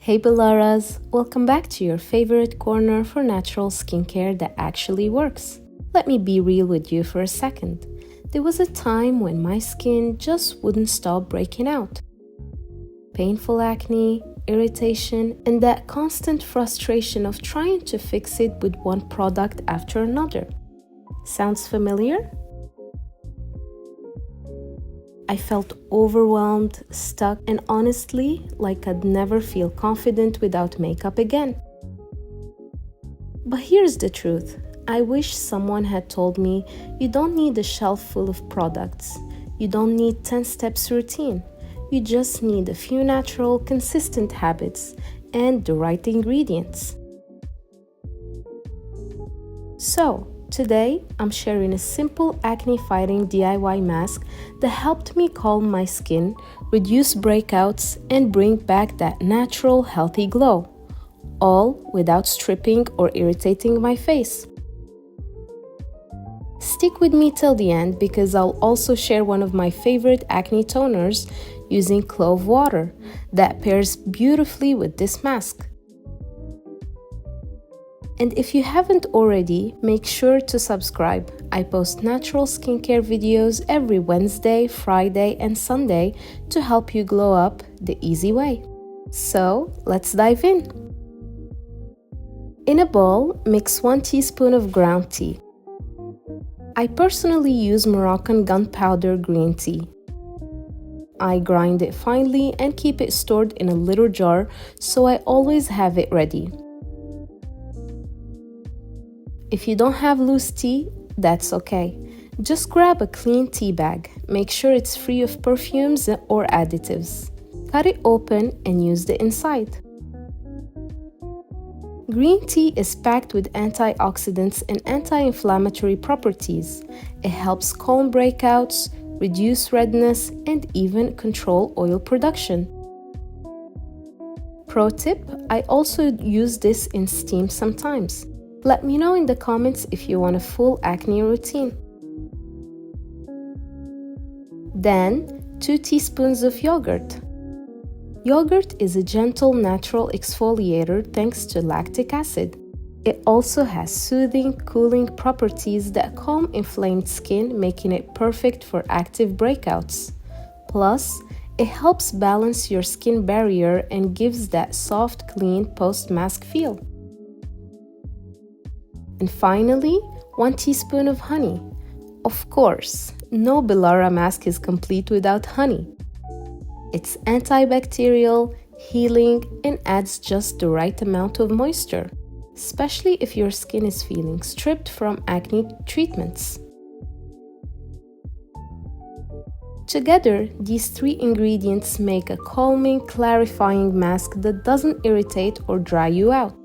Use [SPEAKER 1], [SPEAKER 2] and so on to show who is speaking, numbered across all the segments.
[SPEAKER 1] Hey Bellaras, welcome back to your favorite corner for natural skincare that actually works. Let me be real with you for a second. There was a time when my skin just wouldn't stop breaking out. Painful acne, irritation, and that constant frustration of trying to fix it with one product after another. Sounds familiar? I felt overwhelmed, stuck, and honestly, like I'd never feel confident without makeup again. But here's the truth. I wish someone had told me you don't need a shelf full of products. You don't need 10 steps routine. You just need a few natural, consistent habits and the right ingredients. So, today, I'm sharing a simple acne-fighting DIY mask that helped me calm my skin, reduce breakouts, and bring back that natural, healthy glow, all without stripping or irritating my face. Stick with me till the end because I'll also share one of my favorite acne toners using clove water that pairs beautifully with this mask. And if you haven't already, make sure to subscribe. I post natural skincare videos every Wednesday, Friday, and Sunday to help you glow up the easy way. So, let's dive in. In a bowl, mix 1 teaspoon of ground tea. I personally use Moroccan gunpowder green tea. I grind it finely and keep it stored in a little jar so I always have it ready. If you don't have loose tea, that's okay. Just grab a clean tea bag. Make sure it's free of perfumes or additives. Cut it open and use the inside. Green tea is packed with antioxidants and anti-inflammatory properties. It helps calm breakouts, reduce redness, and even control oil production. Pro tip, I also use this in steam sometimes. Let me know in the comments if you want a full acne routine. Then, 2 teaspoons of yogurt. Yogurt is a gentle natural exfoliator thanks to lactic acid. It also has soothing, cooling properties that calm inflamed skin, making it perfect for active breakouts. Plus, it helps balance your skin barrier and gives that soft, clean post-mask feel. And finally, 1 teaspoon of honey. Of course, no Bellara mask is complete without honey. It's antibacterial, healing, and adds just the right amount of moisture, especially if your skin is feeling stripped from acne treatments. Together, these 3 ingredients make a calming, clarifying mask that doesn't irritate or dry you out.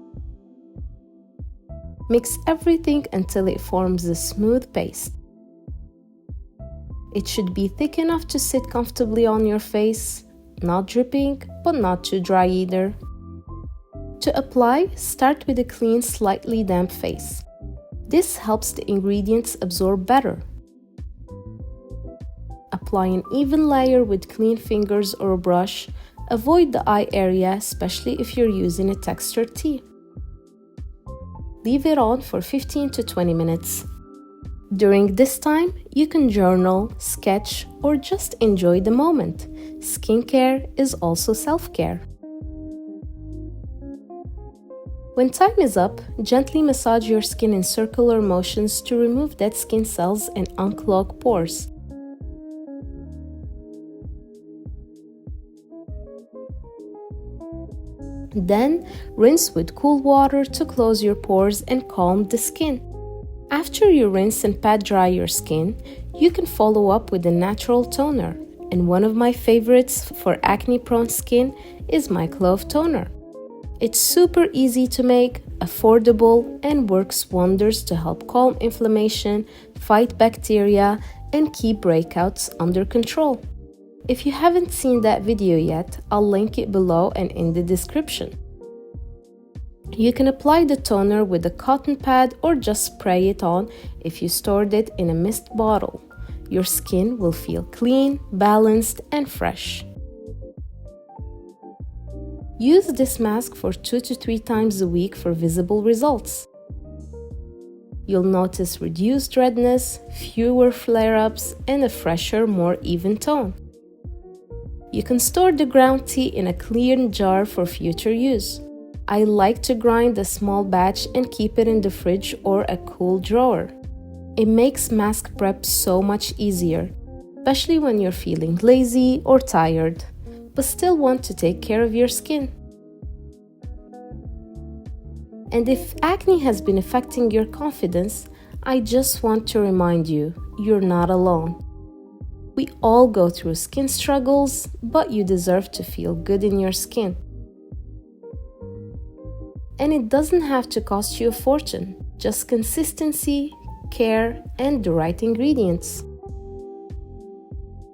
[SPEAKER 1] Mix everything until it forms a smooth paste. It should be thick enough to sit comfortably on your face, not dripping, but not too dry either. To apply, start with a clean, slightly damp face. This helps the ingredients absorb better. Apply an even layer with clean fingers or a brush. Avoid the eye area, especially if you're using a textured tea. Leave it on for 15 to 20 minutes. During this time, you can journal, sketch, or just enjoy the moment. Skincare is also self-care. When time is up, gently massage your skin in circular motions to remove dead skin cells and unclog pores. Then, rinse with cool water to close your pores and calm the skin. After you rinse and pat dry your skin, you can follow up with a natural toner. And one of my favorites for acne-prone skin is my clove toner. It's super easy to make, affordable, and works wonders to help calm inflammation, fight bacteria, and keep breakouts under control. If you haven't seen that video yet, I'll link it below and in the description. You can apply the toner with a cotton pad or just spray it on if you stored it in a mist bottle. Your skin will feel clean, balanced, and fresh. Use this mask for 2 to 3 times a week for visible results. You'll notice reduced redness, fewer flare-ups, and a fresher, more even tone. You can store the ground tea in a clean jar for future use. I like to grind a small batch and keep it in the fridge or a cool drawer. It makes mask prep so much easier, especially when you're feeling lazy or tired, but still want to take care of your skin. And if acne has been affecting your confidence, I just want to remind you, you're not alone. We all go through skin struggles, but you deserve to feel good in your skin. And it doesn't have to cost you a fortune, just consistency, care, and the right ingredients.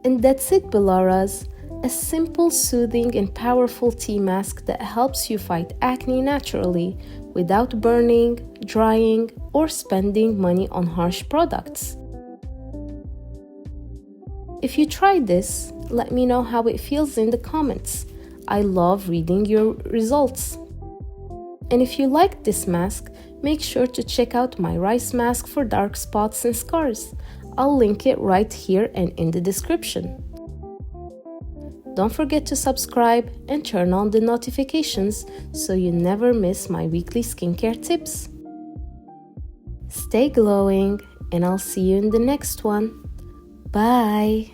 [SPEAKER 1] And that's it, Bellaras. A simple, soothing, and powerful tea mask that helps you fight acne naturally without burning, drying, or spending money on harsh products. If you tried this, let me know how it feels in the comments. I love reading your results. And if you like this mask, make sure to check out my rice mask for dark spots and scars. I'll link it right here and in the description. Don't forget to subscribe and turn on the notifications so you never miss my weekly skincare tips. Stay glowing, and I'll see you in the next one. Bye!